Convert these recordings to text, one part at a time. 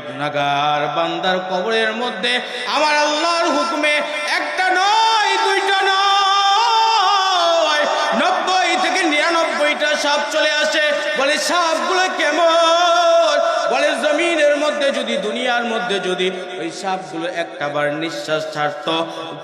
গুনাহগার বান্দার কবরের মধ্যে আমার আল্লাহর হুকুমে একটা নয়, দুইটা নয়, 90 থেকে 99টা সাপ চলে আসে। বলে সাপগুলো কেমন? বলে জমিনের মধ্যে যদি, দুনিয়ার মধ্যে যদি ওই সাপগুলো একটাবার নিঃশ্বাস ছাড়তো,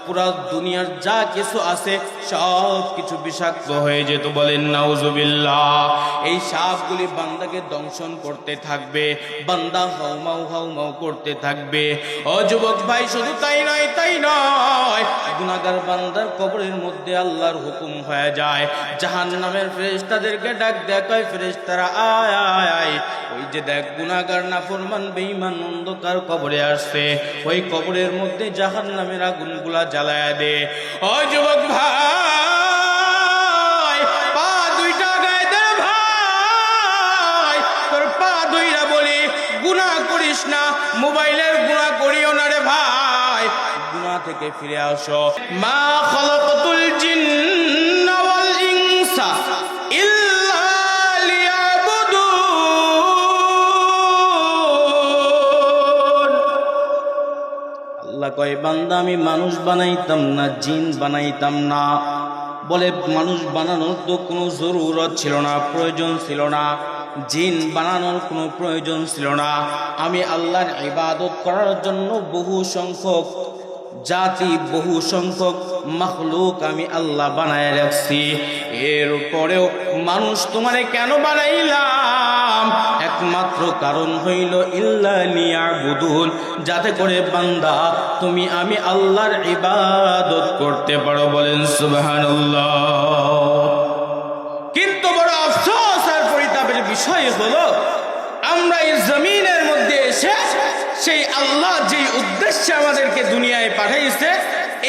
পুরো দুনিয়ার যা কিছু আছে সব কিছু বিষাক্ত হয়ে যেত। বলেন নাউজুবিল্লাহ। এই সাপগুলি বান্দাকে দংশন করতে থাকবে, বান্দা হাউমাউ হাউমাউ করতে থাকবে। ও যুবক ভাই, শুধু তাই নয়, তাই নয়, গুনাহগার বান্দার কবরের মধ্যে আল্লাহর হুকুম হয়ে যায়। জাহান্নামের ফেরেশতাদেরকে ডাক দেয়া কয়, ফেরেশতারা আয় আয় আয়, ওই যে দেখ গুনাহগার নাফরমান বেঈমান অন্ধকার কবরে আসছে, ওই কবরের মধ্যে জাহান্নামের আগুনগুলা জ্বালায়া দে। ও যুবক ভাই, পা দুইটা গায়ে দে ভাই, তোর পা ধইরা বলি গুনাহ করিস না, মোবাইলের গুনাহ করিও না রে ভাই, গুনাহ থেকে ফিরে আসো। মা খালাকাতুল জিন্না ওয়াল ইনসা ইল্লা লিয়াবুদুন। আল্লাহ কয়, বান্দা আমি মানুষ বানাইতাম না, জিন বানাইতাম না। বলে মানুষ বানানোর তো কোনো জরুরত ছিল না, প্রয়োজন ছিল না, জিন বানানোর কোনো প্রয়োজন ছিল না। আমি আল্লাহর ইবাদত করার জন্য বহু সংখ্যক জাতি, বহু সংখ্যক মাখলুক আমি আল্লাহ বানায় রাখছি। এরপরেও মানুষ তোমারে কেন বানাইলাম? একমাত্র কারণ হইল ইল্লা লিয়াবুদুন, যাতে করে বান্দা তুমি আমি আল্লাহর ইবাদত করতে পারো। বলেন সুবহানাল্লাহ। কিন্তু বড় আফসোস আর পরিতাপের বিষয় হলো, আমরা এই জমিনের মধ্যে এসে সেই আল্লাহ যেই উদ্দেশ্যে আমাদেরকে দুনিয়ায় পাঠাইছে,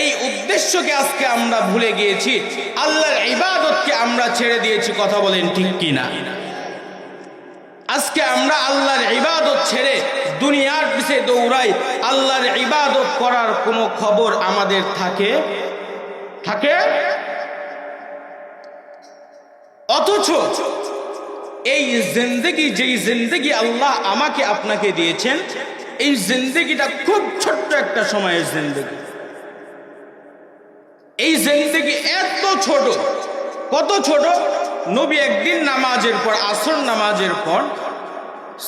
এই উদ্দেশ্যকে আজকে আমরা ভুলে গিয়েছি, আল্লাহর ইবাদতকে আমরা ছেড়ে দিয়েছি। কথা বলেন ঠিক কিনা? আজকে আমরা আল্লাহর ইবাদত ছেড়ে দুনিয়ার পিছে দৌড়াই, আল্লাহর ইবাদত করার কোনো খবর আমাদের থাকে? অথচ এই জিন্দেগি, যেই জিন্দেগি আল্লাহ আমাকে আপনাকে দিয়েছেন, এই জিন্দেগিটা খুব ছোট্ট একটা সময়ের জিন্দেগি। এই জিন্দেগি এত ছোট, কত ছোট! নবী একদিন নামাজের পর, আসর নামাজের পর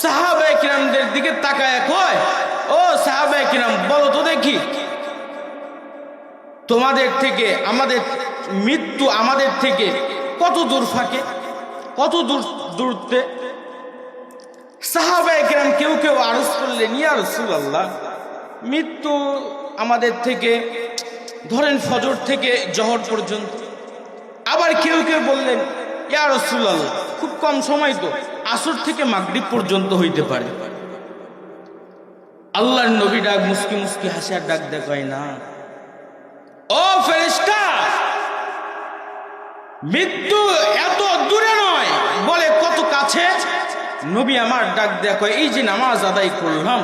সাহাবায়ে কিরামদের দিকে তাকায় কয়, ও সাহাবায়ে কিরাম, বলো তো দেখি, তোমাদের থেকে আমাদের মৃত্যু আমাদের থেকে কত দূর ফাঁকে, কত দূরত্বে? সাহাবায়ে কিরাম কেউ কেউ আরজ করলেন, ইয়া রাসূলুল্লাহ, মৃত্যু আমাদের থেকে ধরেন ফজর থেকে জহর পর্যন্ত। আবার কেউ কেউ বললেন, ইয়া রাসূলুল্লাহ, খুব কম সময় তো, আসর থেকে মাগরিব পর্যন্ত হইতে পারে। আল্লাহর নবী ডাক মুস্কি মুস্কি হাসি আর ডাক দেখায়, না ও ফেরেশতা, মৃত্যু এত দূরে নয়। বলে কত কাছে? নবী আমার ডাক দেখায়, এই যে নামাজ আদায় করলাম,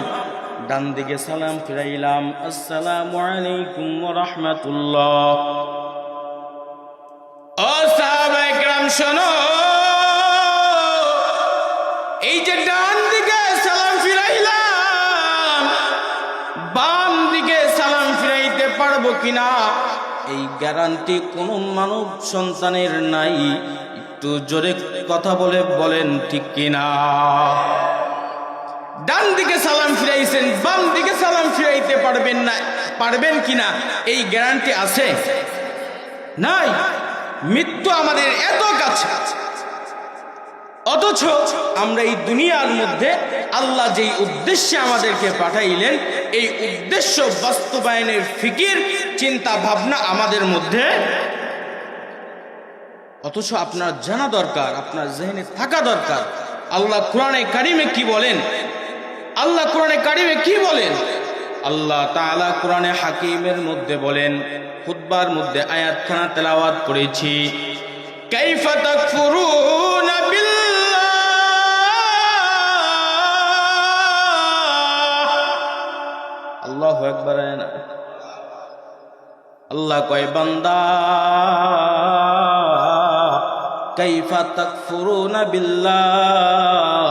ডান দিকে সালাম ফিরাইলাম, আসসালামু আলাইকুম ওয়া রাহমাতুল্লাহ। ও সাহাবায়ে কেরাম শোনো, এই যে ডান দিকে সালাম ফিরাইলাম, বাম দিকে সালাম ফিরাইতে পারবো কিনা এই গ্যারান্টি কোনো মানব সন্তানের নাই। একটু জোরে কথা বলে বলেন ঠিক কিনা? ডান দিকে সালাম ফিরাইছেন, বাম দিকে সালাম ফিরাইতে পারবেন কিনা এই গ্যারান্টি আছে? নাই। মৃত্যু আমাদের এত কাছে, অথচ আমরা এই দুনিয়ার মধ্যে আল্লাহ যেই উদ্দেশ্যে আমাদেরকে পাঠাইলেন, এই উদ্দেশ্য বাস্তবায়নের ফিকির, চিন্তা ভাবনা আমাদের মধ্যে। অথচ আপনার জানা দরকার, আপনার জেহনে থাকা দরকার, আল্লাহ কোরআনে কারিমে কি বলেন? আল্লাহ কোরআনে কারিমে কি বলেন? আল্লাহ তাআলা কোরআনে হাকিমের মধ্যে বলেন, খুতবার মধ্যে আয়াতখানা তেলাওয়াত করেছি, কাইফা তাকফুরুনা বিল্লাহ, আল্লাহু আকবার। আল্লাহ কয়, বান্দা কাইফা তাকফুরুনা বিল্লাহ,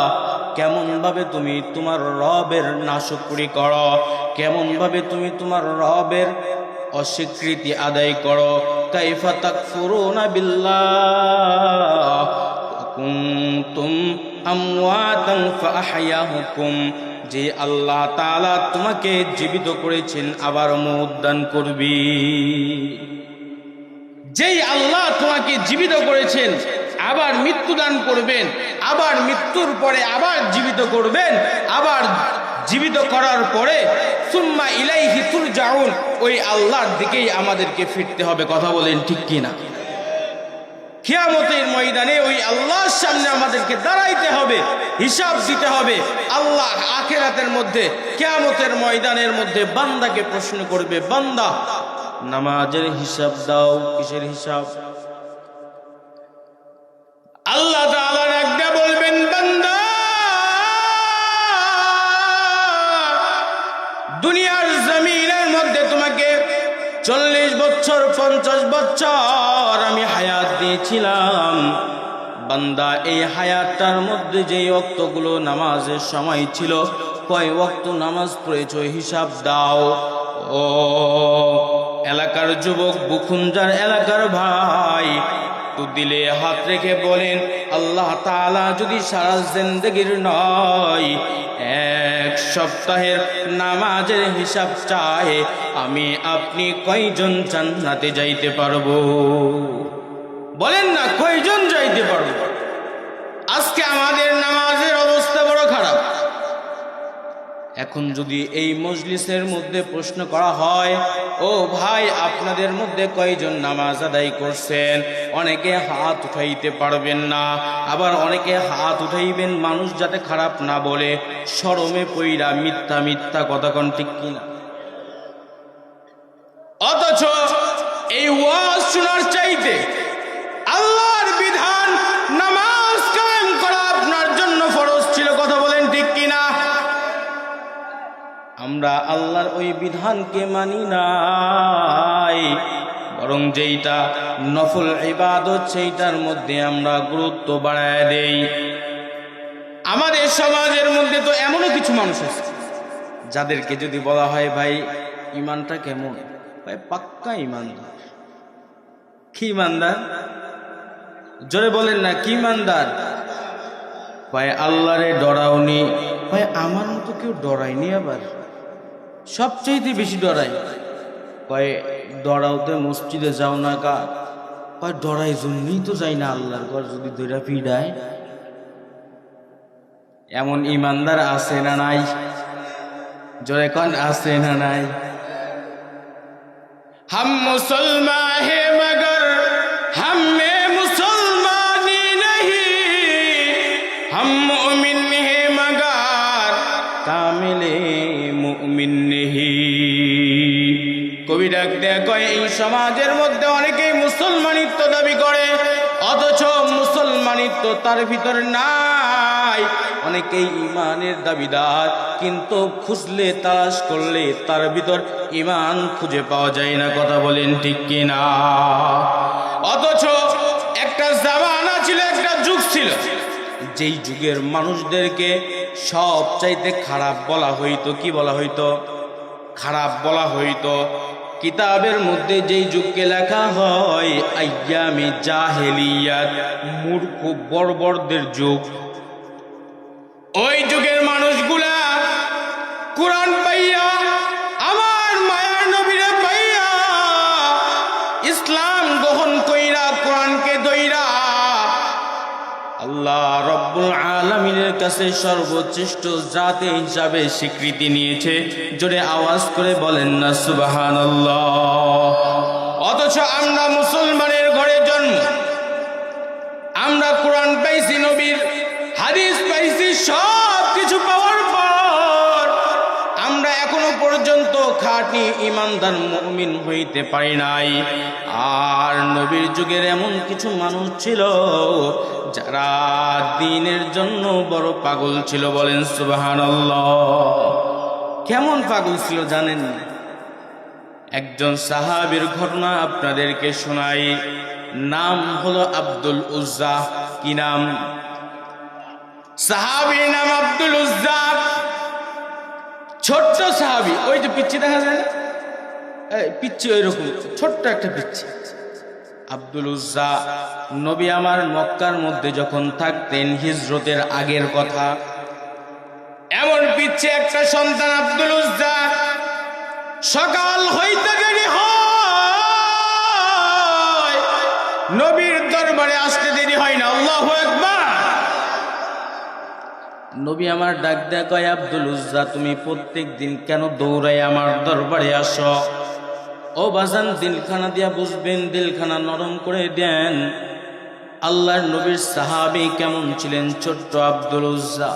কেমন ভাবে তুমি তোমার রবের নাশকরি করো, কেমন ভাবে তুমি তোমার রবের অস্বীকৃতি আদায় করো। কাইফা তাকফুরুনা বিল্লাহ কুনতুম আমওয়াতান ফাআহয়াহুকুম, যে আল্লাহ তাআলা তোমাকে জীবিত করেছেন আবার মওত দান করবি। যেই আল্লাহ তোমাকে জীবিত করেছেন আবার মৃত্যু দান করবেন, আবার মৃত্যুর পরে আবার জীবিত করবেন, আবার জীবিত করার পরে সুম্মা ইলাইহি তুরজাউন, ওই আল্লাহর দিকেই আমাদেরকে ফিরতে হবে। কথা বলেন ঠিক কিনা? কিয়ামতের ময়দানে ওই আল্লাহর সামনে আমাদেরকে দাঁড়াইতে হবে, হিসাব দিতে হবে। আল্লাহ আখিরাতের মধ্যে, কিয়ামতের ময়দানের মধ্যে বান্দাকে প্রশ্ন করবে, বান্দা নামাজের হিসাব দাও। কিসের হিসাব? আল্লাহ তাআলা একটা বলবেন, বান্দা দুনিয়ার জমিনের মধ্যে তোমাকে 40 বছর 50 বছর আমি হায়াত দিয়েছিলাম। বান্দা এই হায়াতটার মধ্যে যেই ওয়াক্তগুলো নামাজের সময় ছিল, কয় ওয়াক্ত নামাজ পড়েছো হিসাব দাও। ও এলাকার যুবক, বুখুনজার এলাকার ভাই, তো দিলে হাত রেখে বলেন, আল্লাহ তাআলা যদি সারা জিন্দেগির নয় 1 সপ্তাহের নামাজের হিসাব চায়, আমি আপনি কয়জন জান্নাতে যাইতে পারবো? বলেন না, কয়জন যাইতে পারবো? আজকে আমাদের নামাজের অবস্থা বড় খারাপ। এখন যদি এই মজলিসের মধ্যে প্রশ্ন করা হয়, ও ভাই আপনাদের মধ্যে কয়জন নামাজ আদায় করছেন, অনেকে হাত উঠাইতে পারবেন না, আবার অনেকে হাত উঠাইবেন মানুষ যাতে খারাপ না বলে, শরমে পইরা মিথ্যা মিথ্যা কথা কোন ঠিক কিনা? অথচ এই ওয়াজ শোনার চাইতে আল্লাহর বিধান নামাজ কায়েম করা আপনার জন্য ফরজ ছিল। কথা বলেন ঠিক কিনা? আমরা আল্লাহর ওই বিধানকে মানি নাই, বরং যেইটা নফল ইবাদত সেইটার মধ্যে আমরা গুরুত্ব বাড়ায় দেই। আমাদের সমাজের মধ্যে তো এমনও কিছু মানুষ আছে যাদেরকে যদি বলা হয়, ভাই ইমানটা কেমন, ভাই পাক্কা ইমানদার। কি ইমানদার? জোরে বলেন না, কি ইমানদার? ভাই আল্লাহরে ডরাওনি, ভাই আমার মতো কেউ ডরায়নি, আবার সবচেয়ে বেশি ডরাই। কয় ডরাওতে মসজিদে যাও না কা? কয় ডরাই জন্যই তো যাই না, আল্লাহর ঘর যদি ধৈরা ফিরায়। এমন ইমানদার আছে না নাই? জোরে কন, আছে না নাই? हम मुसलमान है मगर हम में मुसलमानी नहीं, हम मुमिन है मगर कामिले मुमिन नहीं। কবি ডাক দেয়া কয়, এই সমাজের মধ্যে অনেকেই মুসলমানিত্ব দাবি করে, অথচ মুসলমানিত্ব তার ভিতরে নাই। অনেকেই ইমানের দাবিদার, কিন্তু খুঁজলে তালাশ করলে তার ভিতর ইমান খুঁজে পাওয়া যায় না। কথা বলেন ঠিক কিনা? অথচ একটা জামানা ছিল, একটা যুগ ছিল, যেই যুগের মানুষদেরকে সব চাইতে খারাপ বলা হইতো। কি বলা হইতো? খারাপ বলা হইতো। কিতাবের মধ্যে যেই যুগকে লেখা হয় আইয়ামে জাহেলিয়াত, মূর্খ বর্বরদের যুগ, ওই যুগের মানুষগুলা কোরআন পাইয়া, আমার মায়ার নবীরে পাইয়া, ইসলাম গ্রহণ কইরা, কোরআনকে দইরা আল্লাহ রব্বুল আলামিনের কাছে সর্বশ্রেষ্ঠ জাতি হিসাবে স্বীকৃতি নিয়েছে। জোরে আওয়াজ করে বলেন না সুবহানাল্লাহ। অথচ আমরা মুসলমানের ঘরে জন্ম, আমরা কোরআন পাইছি, নবীর হাদিস পাইছি, সব কিছু পাওয়ার পর আমরা এখনো পর্যন্ত খাঁটি ইমানদার মুমিন হইতে পারি নাই। আর নবীর যুগের এমন কিছু মানুষ ছিল যারা দ্বীনের জন্য বড় পাগল ছিল। বলেন সুবহানাল্লাহ। কেমন পাগল ছিল জানেন? একজন সাহাবীর ঘটনা আপনাদেরকে শোনাই। নাম হলো আব্দুল উজ্জা। কি নাম? সাহাবীর নাম আব্দুল উজ্জা। ছোট্ট সাহাবী, ওই যে পিচ্ছি দেখা যায় না, এই পিচ্ছি ওই রকম ছোট্ট একটা পিচ্ছি আব্দুল উজ্জা। নবী আমার মক্কার মধ্যে যখন থাকতেন, হিজরতের আগের কথা, এমন পিচ্ছি একটা সন্তান আব্দুল উজ্জা। সকাল হইতে দেরি হয়, নবীর দরবারে আসতে দেরি হয় না। আল্লাহু আকবার। নবী আমার ডাক দেয়া কয়, আব্দুল উজ্জা তুমি প্রত্যেক দিন কেন দৌড়াই আমার দরবারে আসো? ও বাজান, দিলখানা দিয়া বুঝবেন, দিলখানা নরম করে দেন। আল্লাহর নবীর সাহাবী কেমন ছিলেন? ছোট্ট আব্দুল উজ্জা।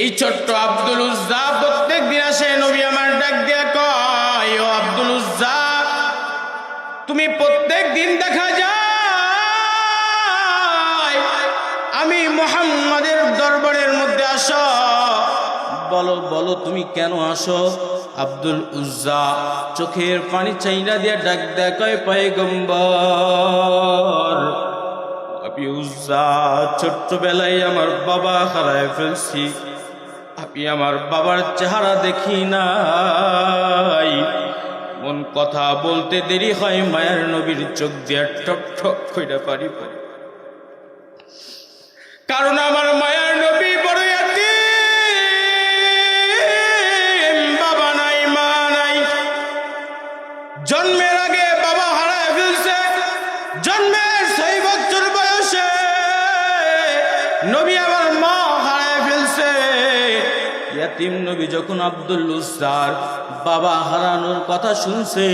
এই ছোট্ট আব্দুল উজ্জা প্রত্যেক দিন আসে। নবী আমার ডাক দিয়া কয়, ও আব্দুল উজ্জা, তুমি প্রত্যেক দিন দেখা যায় আমি মুহাম্মাদের দরবারের মধ্যে আসো, বলো বলো তুমি কেন আসো? আব্দুল উজ্জা চোখের পানি চাইনা দিয়া ডাক দেয়া কয়, পয়গম্বর, আমি উজ্জা ছোট্টবেলায় আমার বাবা হারায় ফেলছি, আমি আমার বাবার চেহারা দেখি নাই। মন কথা বলতে দেরি হয়, মায়ের নবীর চোখ দিয়া ঠক ঠক কইরা পানি পড়ে, কারণ আমার মায়ের নবী বড় ইয়াতীম, বাবা নাই মা নাই। জন্মের আগে বাবা হারায় ফেলছে, জন্মের 6 বছর বয়সে নবী আমার মা হারায় ফেলছে। ইয়াতীম নবী যখন আব্দুল উজ্জার বাবা হারানোর কথা শুনছে,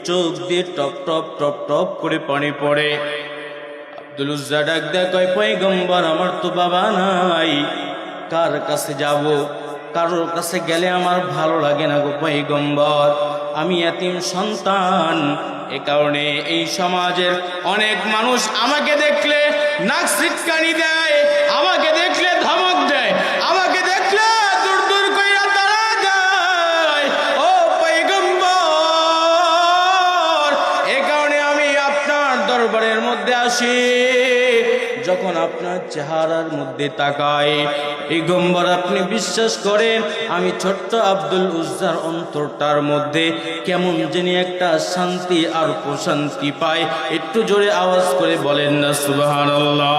চোখ দিয়ে টপ টপ টপ টপ করে পানি পড়ে। আব্দুল উজ্জা ডাক দেয়া কয়, পয়গম্বর, আমার তো বাবা নাই, কার কাছে যাব? কারোর কাছে গেলে আমার ভালো লাগে না গো পয়গম্বর, আমি ইয়াতীম সন্তান। এ কারণে এই সমাজের অনেক মানুষ আমাকে দেখলে নাক সিটকানি দেয়, আমাকে দেখলে ধমক দেয়, আমাকে দেখলে দূর দূর কইরা তাড়া দেয়। ও পয়গম্বর, এ কারণে আমি আপনার দরবারের মধ্যে আসি। যখন আপনার চেহারার মধ্যে তাকাই, পয়গম্বর আপনি বিশ্বাস করেন, আমি ছোট্ট আব্দুল উজ্জার অন্তরটার মধ্যে কেমন জানি একটা শান্তি আর প্রশান্তি পাই। একটু জোরে আওয়াজ করে বলেন না সুবহানাল্লাহ।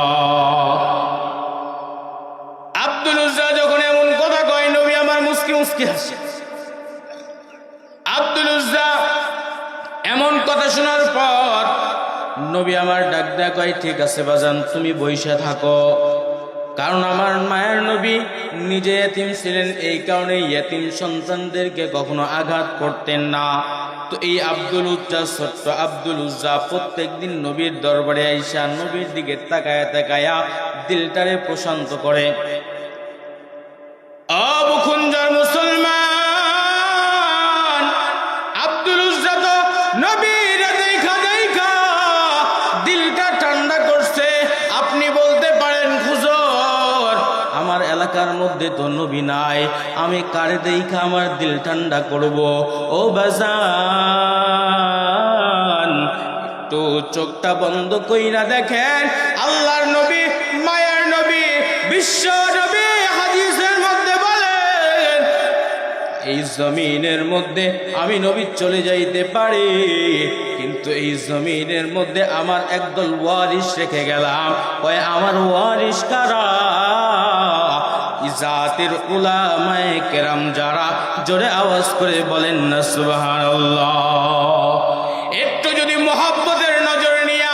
আব্দুল উজ্জা যখন এমন কথা কয়, নবী আমার মুস্কি মুস্কি হাসে। আব্দুল উজ্জা এমন কথা শোনার পর নবী আমার ডাক দেয়া কয়, ঠিক আছে বাজান, তুমি বইসা থাকো, কারণ আমার মায়ের নবী নিজে ইয়েতিম ছিলেন, এই কারণে ইয়েতিম সন্তানদেরকে কখনো আঘাত করতেন না। তো এই আব্দুল উজ্জা, ছোট্ট আব্দুল উজ্জা প্রত্যেক দিন নবীর দরবারে আইসা নবীর দিকে তাকায়া তাকায়া দিলটারে প্রশান্ত করে। অবুখুঞ্জার মুসলমান, আব্দুল উজ্জা তো নবীর দেখা দেখা দিলটা ঠান্ডা করছে। আপনি বলতে পারেন, হুজুর আমার এলাকার মধ্যে তো নবী নাই, আমি কারে দেখা আমার দিল ঠান্ডা করব? ও বাজান, একটু চোখটা বন্ধ কইরা দেখেন, আল্লাহর নবী, মায়ের নবী, বিশ্ব নবী হাদিসের মধ্যে বলেন, এই জমিনের মধ্যে আমি নবী চলে যাইতে পারি, কিন্তু এই জমিনের মধ্যে আমার একদল ওয়ারিস রেখে গেলাম। কয়, আমার ওয়ারিস কারা? ইজাতের উলামায়ে কেরাম যারা, জোরে আওয়াজ করে বলেন না সুবহানাল্লাহ। একটু যদি মুহাব্বতের নজর নিয়া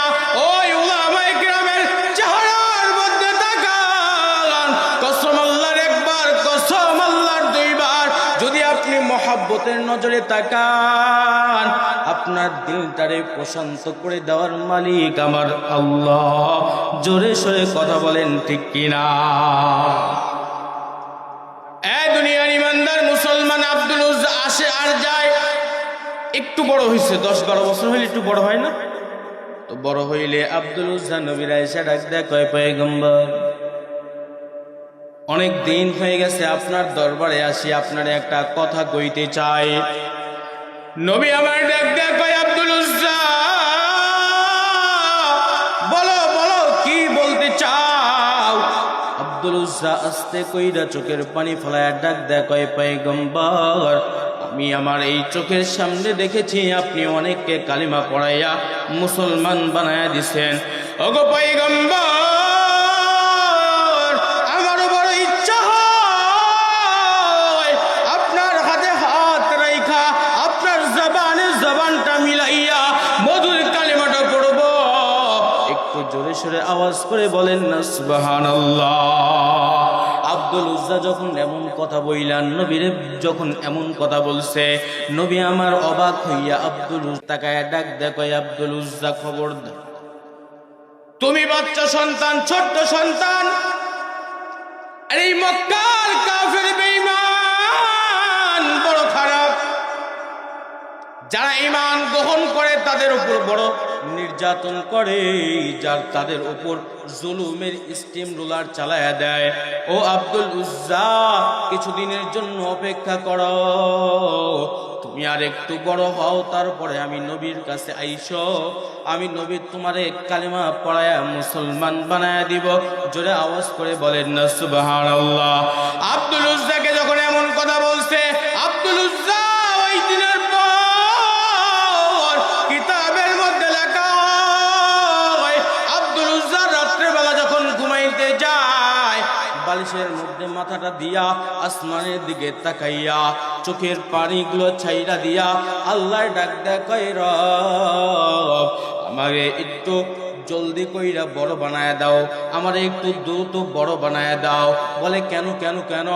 ওই উলামায়ে কেরামের চেহারার মধ্যে তাকান, কসম আল্লাহর একবার, কসম আল্লাহর দুইবার, যদি আপনি মুহাব্বতের নজরে তাকান, আপনার দিলটারে প্রশান্ত করে দেওয়ার মালিক আমার আল্লাহ। জোরে সোরে কথা বলেন ঠিক কিনা? দুনিয়ার ইমানদার মুসলমান আব্দুল উজ্জা আসে আর যায়। একটু বড় হয়েছে, 10-12 বছর হইলে একটু বড় হয় না? তো বড় হইলে আব্দুল উজ্জা নবীর আয়েশা ডাক দেয়া কয়, পয়গম্বর, অনেক দিন হয়ে গেছে আপনার দরবারে আসি, আপনার একটা কথা কইতে চাই। নবী আমার ডাক দেয়া কয়, আব্দুল উজ্জা বলো বলো, কি বলতে চাও? উজ্জা আস্তে কইরা চোখের পানি ফেলায় ডাক দেয়, কয় পয়গম্বর, আমি আমার এই চোখের সামনে দেখেছি আপনি অনেককে কালিমা পড়াইয়া মুসলমান বানায়া দিছেন। ওগো পয়গম্বর, আমার বড় ইচ্ছা হয় আপনার হাতে হাত রাইখা আপনার জবানে জবানটা মিলাইয়া মধুর কালিমাটা পড়ব। একটু জোরে সোরে আওয়াজ করে বলেন না সুবহানাল্লাহ। আব্দুল উজ্জা যখন এমন কথা বইলেন, নবীরে যখন এমন কথা বলছে, নবী আমার অবাক হইয়া আব্দুল উজ্জা তাকায় ডাক দেখো, আব্দুল উজ্জা খবরদার, তুমি বাচ্চা সন্তান, ছোট্ট সন্তান, আর এই মক্কার কাফের বেঈমান বড় খারাপ, যারা ঈমান গ্রহণ করে তাদের উপর বড় নির্যাতন করে, যার তাদের উপর জুলুমের স্টিম রোলার চালায়া দেয়। ও আব্দুল উজ্জা, কিছুদিনের জন্য অপেক্ষা করো, তুমি আর একটু বড় হও, তারপরে আমি নবীর কাছে আইসো, আমি নবী তোমারে কালিমা পড়ায়া মুসলমান বানায়া দিব। জোরে আওয়াজ করে বলেন না সুবহানাল্লাহ। আব্দুল উজ্জাকে যখন এমন কথা বলছে, আব্দুল উজ্জা ওই দিনের পর কিতাবের মধ্যে লেখা হয়, আব্দুল উজ্জা রাত্রেবেলা যখন ঘুমাইতে যায়, বালিশের মধ্যে মাথাটা দিয়া আসমানের দিকে তাকাইয়া চোখের পানিগুলো ছাইরা দিয়া আল্লাহর ডাক দেয়, কয় রব, আমারে একটু জলদি কইরা বড় বানায় দাও, আমারে একটু দ্রুত বড় বানায় দাও। বলে কেন কেন কেন?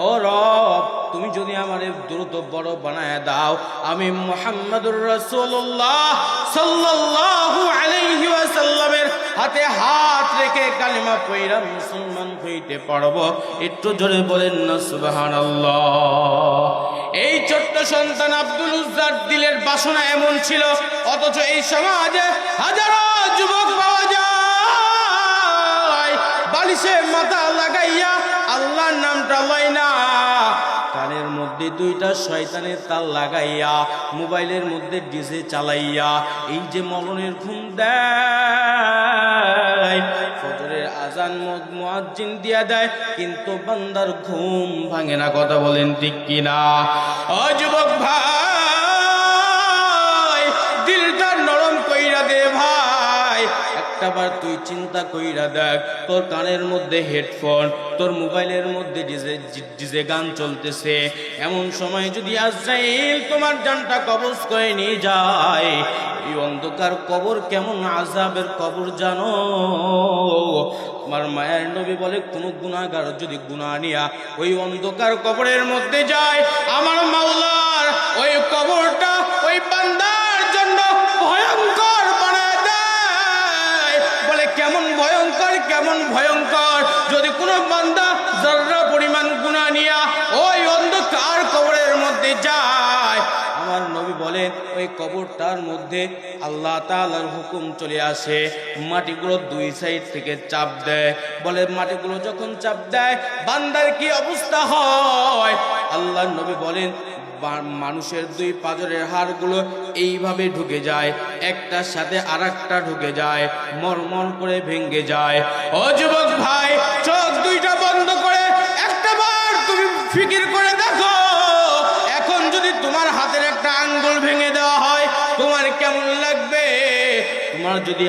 ও রব, তুমি যদি আমারে দ্রুত বড় বানায় দাও, আমি মুহাম্মদুর রাসূলুল্লাহ সাল্লাল্লাহু আলাইহি ওয়াসাল্লামের হাতে হাত রেখে কালিমা পড়া মুসলমান হইতে পারবো। একটু জোরে বলেন না সুবহানাল্লাহ। এই ছোট্ট সন্তান আব্দুল উজ্জার দিলের বাসনা এমন ছিল, অথচ এই সমাজে হাজারো যুবক পাওয়া যায় বালিশে মাথা লাগাইয়া আল্লাহর নামটা লয় না, কানের মধ্যে দুইটা শয়তানের তাল লাগাইয়া মোবাইলের মধ্যে ডিজে চালাইয়া এই যে মরণের ঘুম দেয়, ফজরের আজান মুয়াজ্জিন দিয়া দেয়, কিন্তু বান্দার ঘুম ভাঙে না। কথা বলেন ঠিক কিনা? ও যুবক ভাই, দিলটা নরম কইরা দে ভাই, একটাবার তুই চিন্তা কইরা দেখ, তোর কানের মধ্যে হেডফোন, তোর মোবাইলের মধ্যে ডিজে গান চলতেছে, এমন সময় যদি আজরাইল তোমার জানটা কবজ করে নিয়ে যায়, এই অন্ধকার কবর কেমন আযাবের কবর জানো? আমার মায়ের নবী বলে, কোন গুনাহগার যদি গুনাহ নিয়া ওই অন্ধকার কবরের মধ্যে যায়, আমার মাওলার ওই কবরটা ওই বান্দার জন্য ভয়ঙ্কর বানায় দেয়। বলে কেমন ভয়ঙ্কর, কেমন ভয়ঙ্কর? যদি কোনো বান্দা যারা পরিমাণ গুনাহ নিয়া ওই অন্ধকার কবরের মধ্যে যায়, আমার নবী বলেন ওই কবরটার মধ্যে আল্লাহ তাআলার হুকুম চলে আসে, মাটিগুলো দুই সাইড থেকে চাপ দেয়। বলে মাটিগুলো যখন চাপ দেয়, বান্দার কি অবস্থা হয়? আল্লাহর নবী বলেন মানুষের দুই পাজরের হাড়গুলো এইভাবে ঢুকে যায়, একটার সাথে আরেকটা ঢুকে যায়, মরমর করে ভেঙে যায়। ও যুবক ভাই, চোখ দুইটা বন্ধ করে একটাবার তুমি ফিকির করে দেখো, এখন যদি তোমার হাতের একটা আঙ্গুল ভেঙে দেওয়া হয় তোমার কেমন লাগবে? তোমার যদি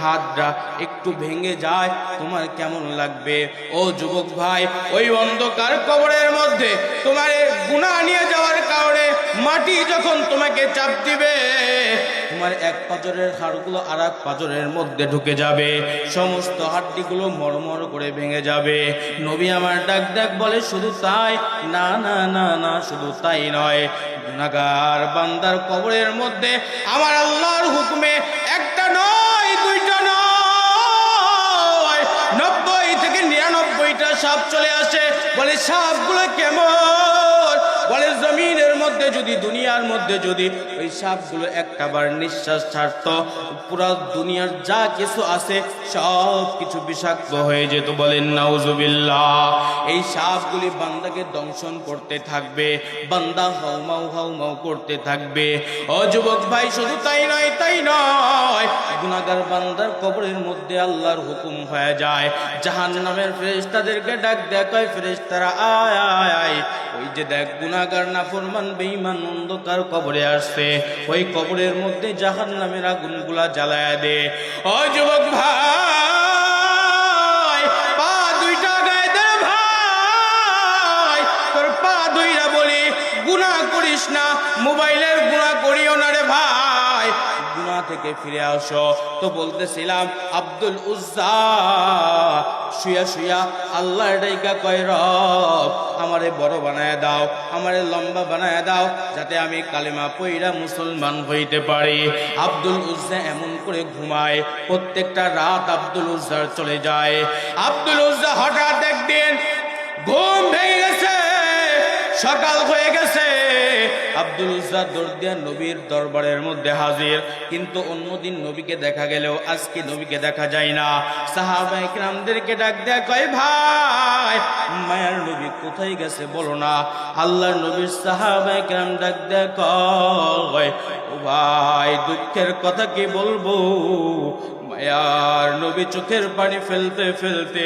হাতটা একটু ভেঙে যায় তোমার কেমন লাগবে? ও যুবক ভাই, ওই অন্ধকার কবরের মধ্যে তোমার গুনাহ নিয়ে যাওয়ার কারণে মাটি যখন তোমাকে চাপ দিবে, তোমার এক পাজরের হাড়গুলো আর এক পাজরের মধ্যে ঢুকে যাবে, সমস্ত হাড্ডিগুলো মরমর করে ভেঙে যাবে। নবী আমার ডাক ডাক বলে, শুধু তাই না, না না না, শুধু তাই নয়, গুনাহগার বান্দার কবরের মধ্যে আমার আল্লাহর হুকুমে একটা নয়, দুইটা নয়, 90 থেকে 99টা সাপ চলে আসে। বলে সাপগুলো কেমন? বলে জমিনের মধ্যে যদি দুনিয়ার মধ্যে যদি ওই সাপগুলো একটাবার নিঃশ্বাস ছাড়তো, পুরো দুনিয়ার যা কিছু আছে সব কিছু বিষাক্ত হয়ে যেত। বলেন নাউজুবিল্লাহ। এই সাপগুলি বান্দাকে দংশন করতে থাকবে, বান্দা হাউমাউ হাউমাউ করতে থাকবে। ও যুবক ভাই, শুধু তাই নয়, গুনাহগার বান্দার কবরের মধ্যে আল্লাহর হুকুম হয়ে যায়, জাহান্নামের ফেরেশতাদেরকে ডাক দেয়া কয়, ফেরেশতারা আয় আয় আয়, ওই যে দেখ গুনাহগার নাফরমান বেঈমান অন্ধকার কবরে আসছে, ওই কবরের মধ্যে জাহান্নামের আগুনগুলা জ্বালায়া দে। ও যুবক ভাই, পা দুইটা গায়ে দে ভাই, তোর পা দুইরা বলি গুনাহ করিস না, মোবাইলের গুনাহ করিও না রে ভাই, গুনাহ থেকে ফিরে আসো। তো বলতেছিলাম আব্দুল উজ্জা শুয়া শুয়া আল্লাহর ডাইকা কয়, রব আমারে বড় বানায় দাও, আমারে লম্বা বানায় দাও, যাতে আমি কালেমা পইরা মুসলমান হইতে পারি। আব্দুল উজ্জা এমন করে ঘুমায়, প্রত্যেকটা রাত আব্দুল উজ্জার চলে যায়। আব্দুল উজ্জা হঠাৎ একদিন ঘুম ভেঙে গেছে, সকাল হয়ে গেছে। আব্দুল উজ্জা দৌড় দিয়া নবীর দরবারের মধ্যে হাজির, কিন্তু অন্যদিন নবীকে দেখা গেলেও আজকে নবীকে দেখা যায় না। সাহাবায়ে কিরামদেরকে ডাক দেয়া কয়, ভাই মায়ার নবী কোথায় গেছে বলো না। আল্লাহর নবীর সাহাবায়ে কিরাম ডাক দেয়া কয়, ও ভাই দুঃখের কথা কি বলবো, মায়ার নবী চোখের পানি ফেলতে ফেলতে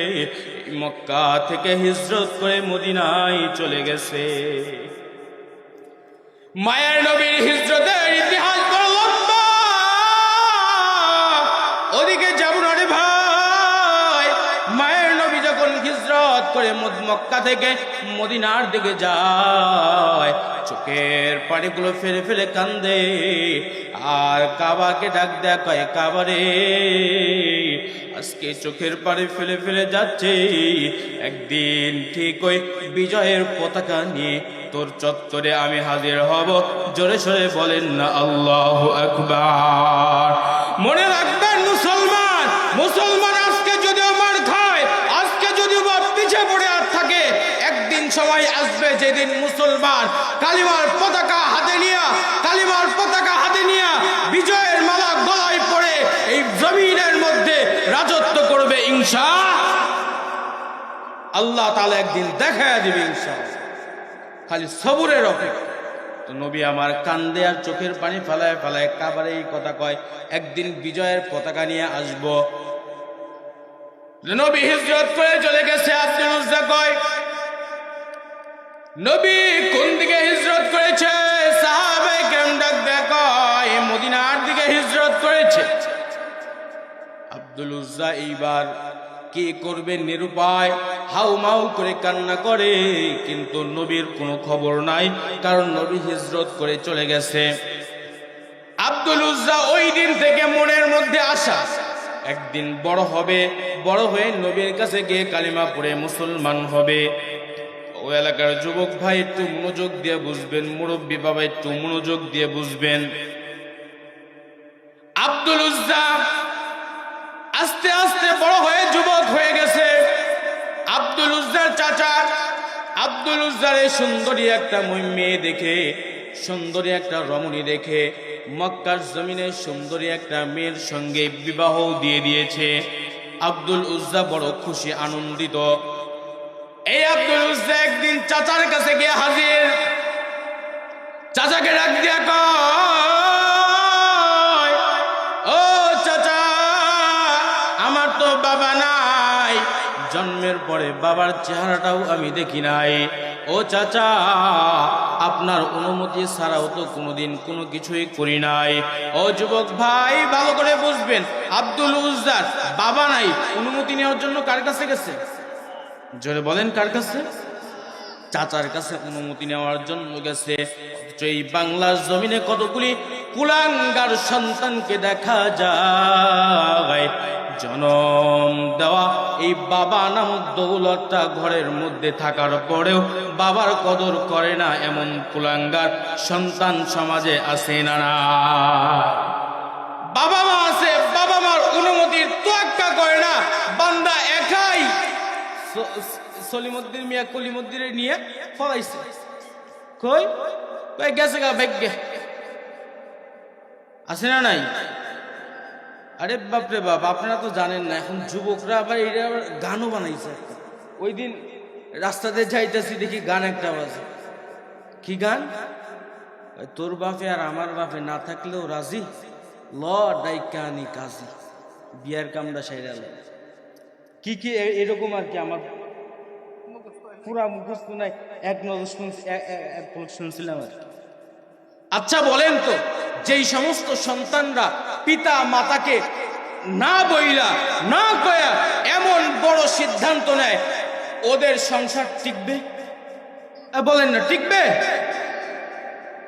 মক্কা থেকে হিজরত করে মদিনায় চলে গেছে। মায়ার নবীর হিজরতের ইতিহাস বড় লম্বা, ওদিকে যাব না রে ভাই। মায়ের নবী যখন হিজরত করে মক্কা থেকে মদিনার দিকে যায়, চোখের পানিগুলো ফেলে ফেলে কান্দে, আর কাবাকে ডাক দেয়া কয়, কাবারে আজকে চোখের পানি ফেলে ফেলে যাচ্ছে, একদিন ঠিক ওই বিজয়ের পতাকা নিয়ে তোর চত্বরে আমি হাজির হব। জোরে সোরে বলেন না আল্লাহু আকবার। মনে রাখবেন মুসলমান, মুসলমান আজকে যদি আমার খায়, আজকে যদি পিছিয়ে পড়ে আর থাকে, একদিন সময় আসবে যেদিন মুসলমান কালিমার পতাকা হাতে নিয়ে, কালিমার পতাকা হাতে নিয়ে বিজয়ের মালা গলায় পড়ে এই জমিনের মধ্যে রাজত্ব করবে ইনশাআল্লাহ। তাআলা একদিন দেখায়া দিবে ইনশাআল্লাহ, খালি সবুরের অপেক্ষা। তো নবী আমার কান্দে আর চোখের পানি ফেলায় ফেলায় কাবারে এই কথা কয়, একদিন বিজয়ের পতাকা নিয়ে আসব। নবী হিজরত করে চলে গেছে। আব্দুল উজ্জা কয়, নবী কোন দিকে হিজরত করেছে? সাহাবায়ে কেরাম ডাক দেয়া কয়, মদিনার দিকে হিজরত করেছে। আব্দুল উজ্জা এইবার কি করবে নিরুপায়, হাউমাউ করে কান্না করে, কিন্তু নবীর কোনো খবর নাই, কারণ নবী হিজরত করে চলে গেছে। আব্দুল উজ্জা ওই দিন থেকে মনের মধ্যে আশা, একদিন বড় হবে, বড় হয়ে নবীর কাছে গিয়ে কালিমা পড়ে মুসলমান হবে। ওই এলাকার যুবক ভাই একটু মনোযোগ দিয়ে বুঝবেন, মুরব্বী বাবা একটু মনোযোগ দিয়ে বুঝবেন। আব্দুল উজ্জা আস্তে আস্তে বড় হয়ে যুবক হয়ে গেছে। আব্দুল উজ্জার চাচা আব্দুল উজ্জার এই সুন্দরী একটা মেয়ে দেখে, সুন্দরী একটা রমণী দেখে মক্কার জমিনে সুন্দরী একটা মেয়ের সঙ্গে বিবাহ দিয়ে দিয়েছে। আব্দুল উজ্জা বড় খুশি, আনন্দিত। এই আব্দুল উজ্জা একদিন চাচার কাছে গিয়ে হাজির। চাচাকে ডাক দিয়া কয়, ও চাচা, আমার তো বাবা নাই, জন্মের পরে বাবার চেহারাটাও আমি দেখি নাই। ও চাচা, আপনার অনুমতি ছাড়াও তো কোনোদিন কোনো কিছুই করি নাই। ও যুবক ভাই ভালো করে বুঝবেন, আব্দুল উজ্জার বাবা নাই, অনুমতি নেওয়ার জন্য কার কাছে গেছে? জোরে বলেন, কার কাছে? চাচার কাছে অনুমতি নেওয়ার জন্য গেছে। এই বাংলার জমিনে কতগুলি কুলাঙ্গার সন্তানকে দেখা যায়, জনম দেওয়া এই বাবা নামক দৌলতটা ঘরের মধ্যে থাকার পরেও বাবার কদর করে না, এমন কুলাঙ্গার সন্তান সমাজে আছে না? বাবা মা আছে, বাবা মার অনুমতির তোয়াক্কা করে না, বান্দা একাই সলিমুদ্দিন মিয়া কলিমুদ্দিনের নিয়ে ফলাইছে। কই কই গেছে গা ভাগ্যে আছে না নাই? আরে বাপরে বাপ, আপনারা তো জানেন না এখন যুবকরা আবার এটা আবার গানও বানাইছে। ওই দিন রাস্তাতে যাইতেছি দেখি গান একটা বাজে। কি গান? তোর বাপে আর আমার বাপে না থাকলেও রাজি, ল ডাইকানি কাজী, বিয়ার কামড়া সাইরাল। কি কি এরকম আর কি, আমার পুরা মুখস্থ নাই, এক নজর শুনছিলাম আর কি। আচ্ছা বলেন তো, যেই সমস্ত সন্তানরা পিতা মাতাকে না বইলা না কয়া এমন বড় সিদ্ধান্ত নেয়, ওদের সংসার টিকবে? বলেন না টিকবে?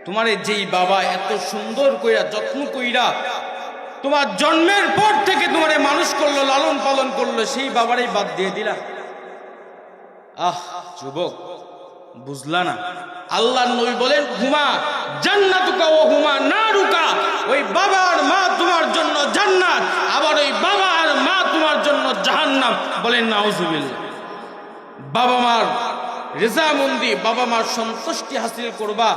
তোমারে যেই বাবা এত সুন্দর কইরা যত্ন কইরা তোমার জন্মের পর থেকে তোমারে মানুষ করলো, লালন পালন করলো, সেই বাবারই বাদ দিয়ে দিলা। আহ যুবক, বুঝলা না? আল্লাহর নবী বলেন, হুমা জান্নাতুকা ওয়া হুমা নারুকা। ওই বাবা আর মা তোমার জন্য জান্নাত, আবার ওই বাবা আর মা তোমার জন্য জাহান্নাম। বলেন নাউজুবিল্লাহ। বাবা মার রেজামন্দি, বাবা মার সন্তুষ্টি হাসিল করবা,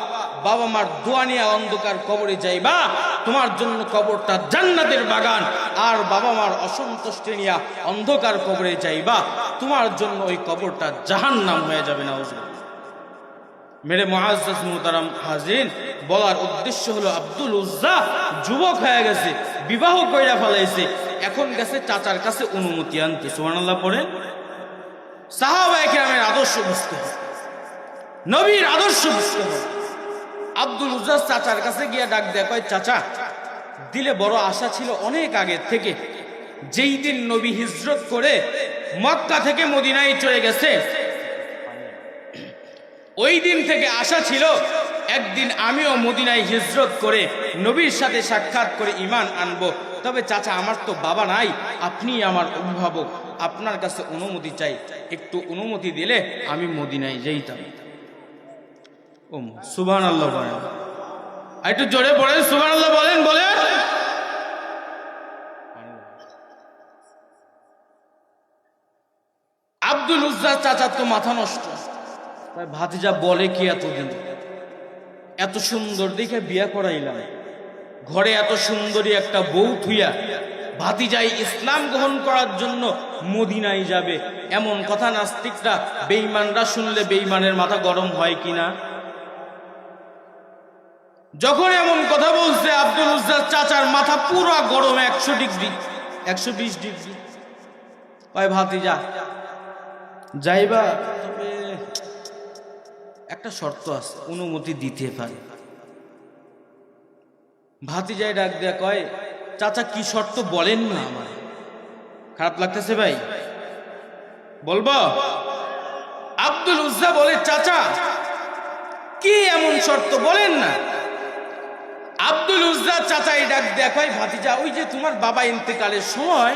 বাবা মার দোয়া নিয়ে অন্ধকার কবরে যাইবা, তোমার জন্য কবরটা জান্নাতের বাগান। আর বাবা মার অসন্তুষ্টি নিয়ে অন্ধকার কবরে যাইবা, তোমার জন্য ওই কবরটা জাহান্নাম হয়ে যাবে। নাউজুবিল্লাহ। মেরে মুআজ্জাজ মুহতারাম হাজিরিন, বলার উদ্দেশ্য হলো আব্দুল উজ্জা যুবক হয়ে গেছে, বিবাহ কইরা ফেলাইছে, এখন গেছে চাচার কাছে অনুমতি আনতে। সুবহানাল্লাহ পড়ে। সাহাবায়ে কেরামের আদর্শ বুঝতে হবে, নবীর আদর্শ বুঝতে হবে। আব্দুল উজ্জা চাচার কাছে গিয়া ডাক দেয়, কয় চাচা, দিলে বড় আশা ছিল অনেক আগে থেকে, যেই দিন নবী হিজরত করে মক্কা থেকে মদিনায় চলে গেছে, ওই দিন থেকে আশা ছিল একদিন আমিও মদিনায় হিজরত করে নবীর সাথে সাক্ষাৎ করে ঈমান আনবো। তবে চাচা, আমার তো বাবা নাই, আপনি আমার অভিভাবক, আপনার কাছে অনুমতি চাই, একটু অনুমতি দিলে আমি মদিনায় যাইতাম। ও সুবহানাল্লাহ বলেন, একটু জোরে বলেন সুবহানাল্লাহ বলেন। বলেন আব্দুল উজ্জা চাচার তো মাথা নষ্ট। ভাতিজা বলে কি, এতদিন এত সুন্দর দেখে বিয়া করাইলাম, ঘরে এত সুন্দরী একটা বউ থুইয়া ভাতিজাই ইসলাম গ্রহণ করার জন্য মদিনায় যাবে, এমন কথা নাস্তিকরা বেঈমানরা শুনলে বেঈমানের মাথা গরম হয় কিনা? যখন এমন কথা বলছে, আব্দুল উজ্জার চাচার মাথা পুরো গরম, 100 ডিগ্রি 120 ডিগ্রি। ভাই ভাতিজা যাইবা, তবে একটা শর্ত আছে, অনুমতি দিতে পারে। ভাতিজাই ডাক দেয়া কয়, চাচা কি শর্ত বলেন না, আমার খারাপ লাগতেছে ভাই, বলবো? আব্দুল উজ্জা বলে, চাচা কি এমন শর্ত বলেন না। আব্দুল উজ্জা চাচাই ডাক দেয়া কয়, ভাতিজা, ওই যে তোমার বাবা ইন্তেকালের সময়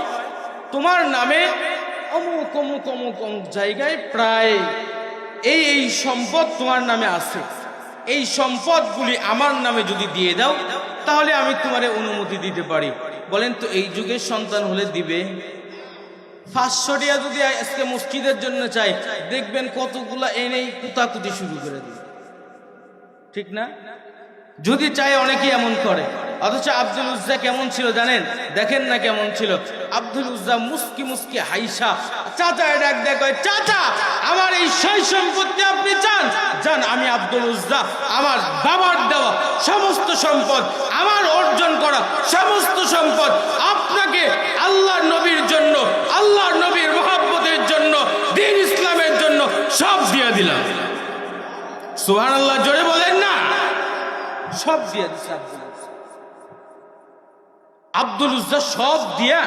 তোমার নামে অমুক অমুক অমুক অমুক জায়গায় প্রায় এই সম্পদ তোমার নামে আছে, এই সম্পদগুলি আমার নামে যদি দিয়ে দাও, তাহলে আমি তোমারে অনুমতি দিতে পারি। বলেন তো, এই যুগের সন্তান হলে দিবে? 500 টাকা যদি আজকে মসজিদের জন্য চাই, দেখবেন কতগুলা এনেই কুতাকুতি শুরু করে দিবে, ঠিক না? যদি চাই অনেকেই এমন করে। অথচ আব্দুল উজ্জা কেমন ছিল জানেন? দেখেন না কেমন ছিল। আব্দুল উজ্জা মুস্কি মুস্কি হাইসা চাচা ডাক দেয়, কয়, চাচা আমার এই সয় সম্পত্তি আপনি চান? জান, আমি আব্দুল উজ্জা আমার বাবার দেওয়া সমস্ত সম্পদ, আমার অর্জন করা সমস্ত সম্পদ আপনাকে আল্লাহর নবীর জন্য, আল্লাহর নবীর মহব্বতের জন্য, দ্বীন ইসলামের জন্য সব দিয়ে দিলাম। সুবহানাল্লাহ জোরে বলেন না। সব দিয়ে দিচ্ছে আব্দুল উজ্জা, সব দিয়া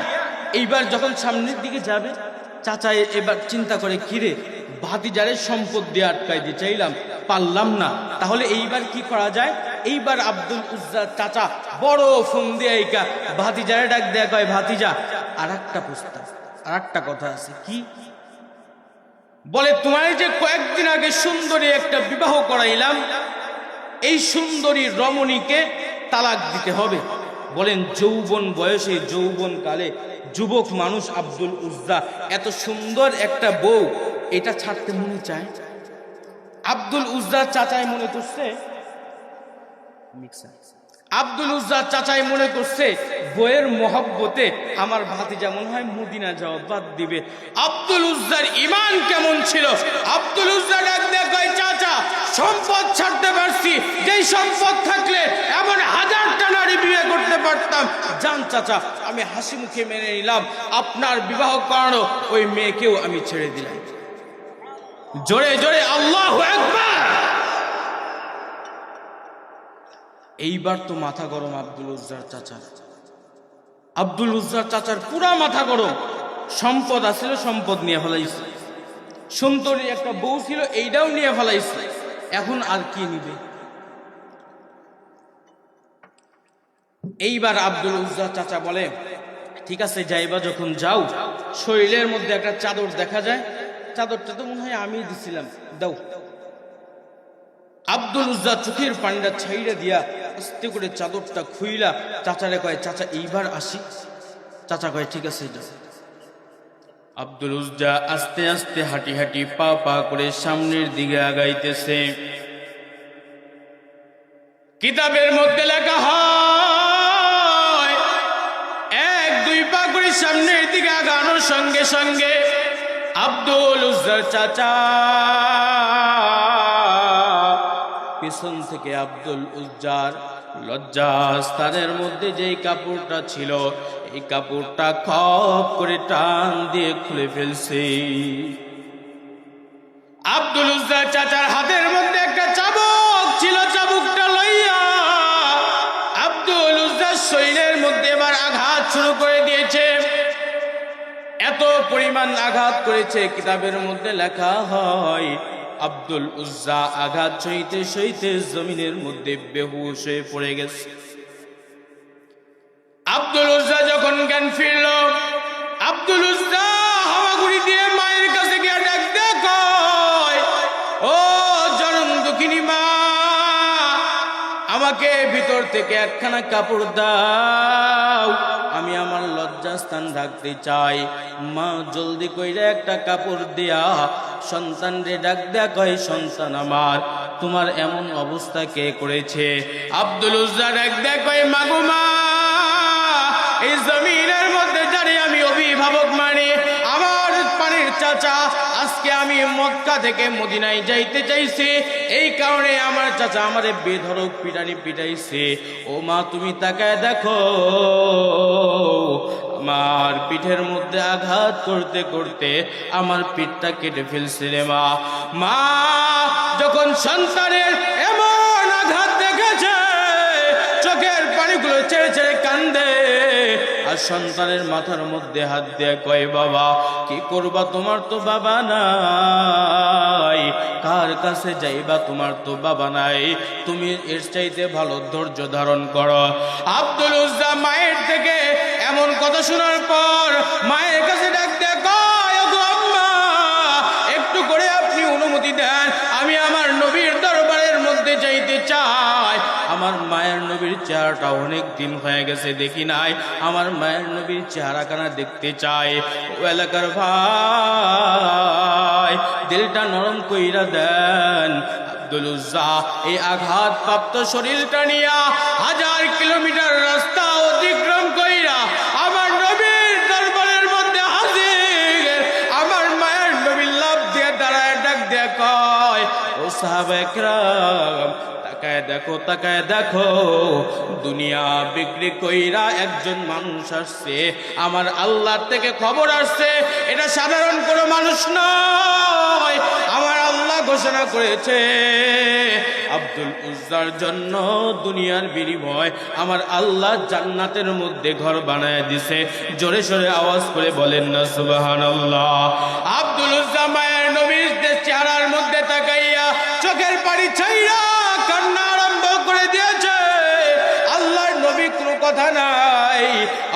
এইবার যখন সামনের দিকে যাবে, চাচা এবার চিন্তা করে, কিরে ভাতিজারে সম্পদ দিয়ে আটকাই দিয়ে চাইলাম, পারলাম না, তাহলে এইবার কি করা যায়? এইবার আব্দুল উজ্জা চাচা বড় ফোন দিয়ে ভাতিজারে ডাক দেয়া কয়, ভাতিজা আর একটা প্রস্তাব, আর একটা কথা আছে। কি? বলে, তোমার যে কয়েকদিন আগে সুন্দরী একটা বিবাহ করাইলাম, এই সুন্দরী রমণীকে তালাক দিতে হবে। বলেন, যৌবন বয়সে, যৌবন কালে যুবক মানুষ আব্দুল উজ্জা এত সুন্দর একটা বউ, এটা ছাড়তে মনে চায়? আব্দুল উজ্জার চাচাই মনে করছে আব্দুল উজ্জার চাচাই মনে করছে বইয়ের মহব্বতে আমার ভাতিজা মনে হয় মদিনা যাওয়া বাদ দিবে। আব্দুল উজ্জার ঈমান কেমন ছিল! আব্দুল উজ্জা ডাক দিয়ে কয়, চাচা সম্পদ ছাড়তে পারছি, যেই সম্পদ থাকলে এমন হাজারটা নারী বিয়ে করতে পারতাম। জান চাচা, আমি হাসি মুখে মেনে নিলাম, আপনার বিবাহ করানো ওই মেয়েকেও আমি ছেড়ে দিলাম। জোরে জোরে আল্লাহু আকবার। এইবার তো মাথা গরম আব্দুল উজ্জার চাচার। আব্দুল উজ্জার চাচার পুরা মাথা গরম। সম্পদ আছিল, সম্পদ নিয়ে ফেলাইছে। সুন্দরী একটা বউ ছিল, এইটাও নিয়ে ফেলাইছে। এখন আর কি নিবে? এইবার আব্দুল উজ্জার চাচা বলে, ঠিক আছে যাইবা যখন যাও, শরীরের মধ্যে একটা চাদর দেখা যায়, চাদরটা তো মনে হয় আমি দিছিলাম, দাও। আব্দুল উজ্জা চোখের পানিটা ছাইড়া দিয়া আস্তে করে চাদরটা খুইলা চাচারে কয়, চাচা এইবার আসি। চাচা কয়, ঠিক আছে যাও। আব্দুল উজ্জা আস্তে আস্তে হাঁটি হাঁটি পা পা করে সামনের দিকে আগাইতেছে। কিতাবের মধ্যে লেখা হয়, 1-2 পা করে সামনের দিকে আগানোর সঙ্গে সঙ্গে আব্দুল উজ্জার চাচা পিছন থেকে আব্দুল উজ্জার লজ্জাস্থানের মধ্যে যেই কাপড়টা ছিল, এই কাপড়টা খপ করে টান দিয়ে খুলে ফেলছে। আব্দুল উজ্জার চাচার হাতের মধ্যে একটা চাবুক ছিল, চাবুকটা লইয়া আব্দুল উজ্জার শরীরের মধ্যে এবার আঘাত শুরু করে দিয়েছে। এত পরিমাণ আঘাত করেছে, কিতাবের মধ্যে লেখা হয় আব্দুল উজ্জা আঘাত সইতে সইতে জমিনের মধ্যে বেহুশ হয়ে পড়ে গেছে। আব্দুল উজ্জা যখন জ্ঞান ফিরল, আব্দুল উজ্জা হামাগুড়ি দিয়ে মায়ের কাছে গিয়ে ডাক দিয়ে কয়, ও জনম দুঃখিনী মা, আমাকে ভিতর থেকে একখানা কাপড় দাও, আমি আমার লজ্জাস্থান ঢাকতে চাই। মা জলদি কইরা একটা কাপড় দিয়া সন্তান রে ডাক দেয়া কয়, সন্তান আমার, তোমার এমন অবস্থা কে করেছে? আব্দুল উজ্জা ডাক দেয়া কয়, মাগো মা, এই জমিনের মধ্যে যারে আমি অভিভাবক মানি, আমার পানির চাচা, আজকে আমি মক্কা থেকে মদিনায় যাইতে চাইছি, এই কারণে আমার চাচা আমারে বেধড়ক পিটানি পিটাইছে। ও মা, তুমি তাকায় দেখো, আমার পিঠের মধ্যে আঘাত করতে করতে আমার পিঠটা কেটে ফেলছে রে মা। মা যখন সন্তানের এমন আঘাত দেখেছে, চোখের পানিগুলো ছেড়ে ছেড়ে কান্দে, আর সন্তানের মাথার মধ্যে হাত দিয়ে কয়, বাবা কি করবা, তোমার তো বাবা নাই, কার কাছে যাইবা, তোমার তো বাবা নাই, তুমি এর চাইতে ভালো ধৈর্য ধারণ করো। আব্দুল উজ্জা মায়ের থেকে এমন কথা শোনার পর মায়ের কাছে ডাক দিয়ে কয়, ওগো আম্মা, একটু করে আপনি অনুমতি দেন, আমি আমার নবীর দরবারের মধ্যে যাইতে চাই। আমার মায়ের নবীর চেহারাটা অনেক দিন হয়ে গেছে দেখি নাই, আমার মায়ের নবীর চেহারাখানা দেখতে চাই। ও এলাকার ভাই, দিলটা নরম কইরা দেন। আব্দুল উজ্জা এই আঘাত প্রাপ্ত শরীরটা নিয়া 1000 কিলোমিটার রাস্তা অতিক্রম কইরা আমার নবীর দরবারের মধ্যে হাজির। আমার মায়ের নবীর লাভ দিয়ে দাঁড়ায় ডাক দিয়ে কয়, ও সাহাবায়ে কেরাম, তাকায় দেখো, তাকায় দেখো, দুনিয়া বিক্রি কইরা একজন মানুষ আসছে, আমার আল্লাহর থেকে খবর আসছে, এটা সাধারণ কোনো মানুষ নয়, আমার আল্লাহ ঘোষণা করেছে আব্দুল উজ্জার জন্য দুনিয়ার বিনিময় আমার আল্লাহ জান্নাতের মধ্যে ঘর বানায় দিছে। জোরে সোরে আওয়াজ করে বলেন না সুবহানাল্লাহ। আব্দুল উজ্জা মায়ের নবীর চেহারার মধ্যে তাকাইয়া চোখের পানি ছাইরা কান্না আরম্ভ করে দিয়েছে। আল্লাহর নবী কোনো কথা নাই।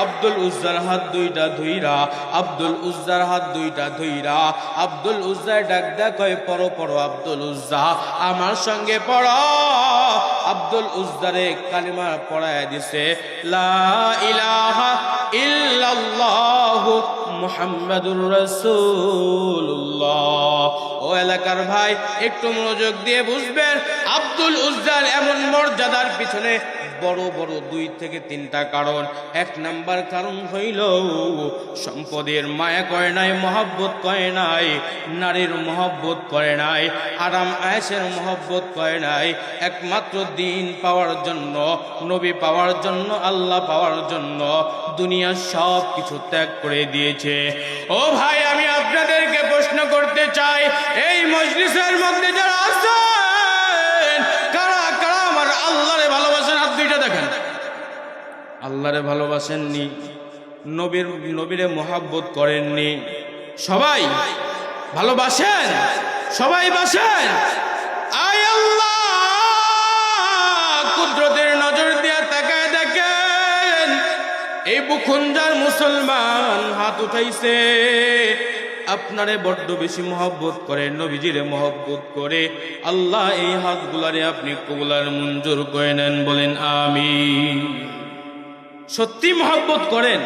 আব্দুল উজ্জার হাত দুইটা ধইরা, আব্দুল উজ্জার হাত দুইটা ধইরা আব্দুল উজ্জা ডাক দা কয়, পড়ো পড়ো আব্দুল উজ্জা, আমার সঙ্গে পড়ো। আব্দুল উজ্জারে কালিমা পড়ায় দিছে, লা ইলাহা ইল্লাল্লাহু মুহাম্মাদুর রাসূলুল্লাহ। ও এলাকার ভাই একটু মনোযোগ দিয়ে বুঝবেন, আব্দুল উজ্জার এমন মর্যাদার পিছনে বড় বড় 2 থেকে 3টা কারণ। 1 নাম্বার কারণ হইল সম্পদের মায়া করে নাই, মহব্বত করে নাই, নারীর মহব্বত করে নাই, আরাম আয়েশের মহব্বত করে নাই, একমাত্র দিন পাওয়ার জন্য, নবী পাওয়ার জন্য, আল্লাহ পাওয়ার জন্য দুনিয়ার সব কিছু ত্যাগ করে দিয়েছে। ও ভাই, আমি আপনাদেরকে প্রশ্ন করতে চাই, এই মজলিসের মধ্যে যারা আছেন, কারা কারা আমার আল্লাহরে ভালোবাসেন? হাত দুইটা দেখেন। আল্লাহরে ভালোবাসেননি, নবীরে মহব্বত করেননি। সবাই ভালোবাসেন? সবাই বাসেন? আয় আল্লাহ, কুদরতের নজর দিয়া তাকায় দেখেন, এই বুখুঞ্জার মুসলমান হাত উঠাইছে, আপনারে বড্ড বেশি মহব্বত করে, নবীজিরে মহব্বত করে। আল্লাহ এই হাতগুলারে আপনি কবুলার মঞ্জুর করে নেন, বলেন আমিন। সত্যি মহব্বত করেন?